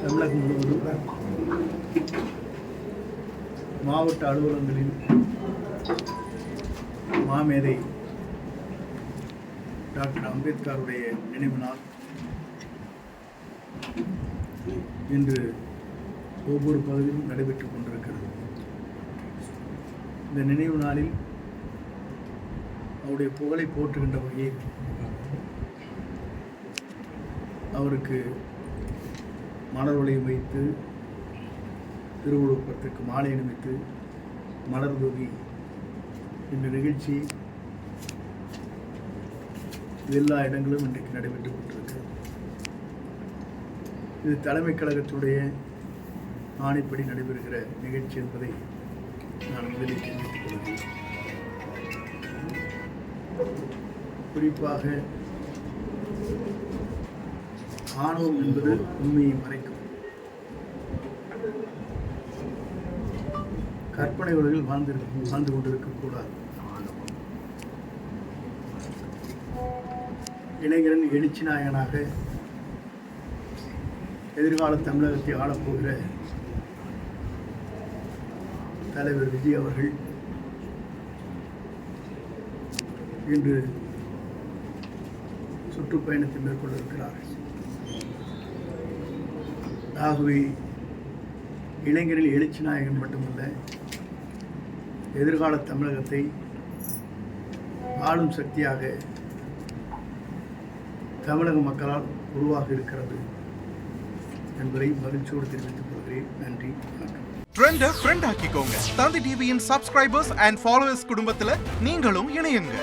தமிழகம் முழுவதும் மாவட்ட அலுவலகங்களில் மாமேதை டாக்டர் அம்பேத்கருடைய நினைவு நாள் இன்று ஒவ்வொரு பகுதியிலும் நடைபெற்றுக் கொண்டிருக்கிறது. இந்த நினைவு நாளில் அவருடைய புகழை போற்றுகின்ற வகையில் அவருக்கு மலர் வளையம் வைத்து திருவுருவப்படத்திற்கு மாலை அணிவித்து மலர் தூவி இந்த நிகழ்ச்சி எல்லா இடங்களும் இன்றைக்கு நடைபெற்றுக் கொண்டிருக்கிறது. இது தலைமை கழகத்துடைய ஆணைப்படி நடைபெறுகிற நிகழ்ச்சி என்பதை நான் முதலில் தெரிவித்துக் கொள்கிறேன். குறிப்பாக ஆணவம் என்பது உண்மையை மறைக்கும். கற்பனை உலகில் வாழ்ந்து கொண்டிருக்கக்கூடாது. இளைஞரின் எழுச்சி நாயகனாக எதிர்கால தமிழகத்தை ஆளப்போகிற தலைவர் விஜய் அவர்கள் இன்று சுற்றுப்பயணத்தை மேற்கொள்ள இருக்கிறார்கள். ஆகவே இளைஞரில் எழுச்சி நாயகன் மட்டுமல்ல, எதிர்கால தமிழகத்தை ஆளும் சக்தியாக தமிழக மக்களால் உருவாக இருக்கிறது என்பதை மகிழ்ச்சியோடு தெரிவித்துக் கொள்கிறேன். நன்றி, வணக்கம். ட்ரெண்டை ஃப்ரெண்ட் ஆக்கிக்கோங்க. தந்தி டிவியின் சப்ஸ்கிரைபர்ஸ் அண்ட் ஃபாலோவர்ஸ் குடும்பத்தில் நீங்களும் இணையுங்க.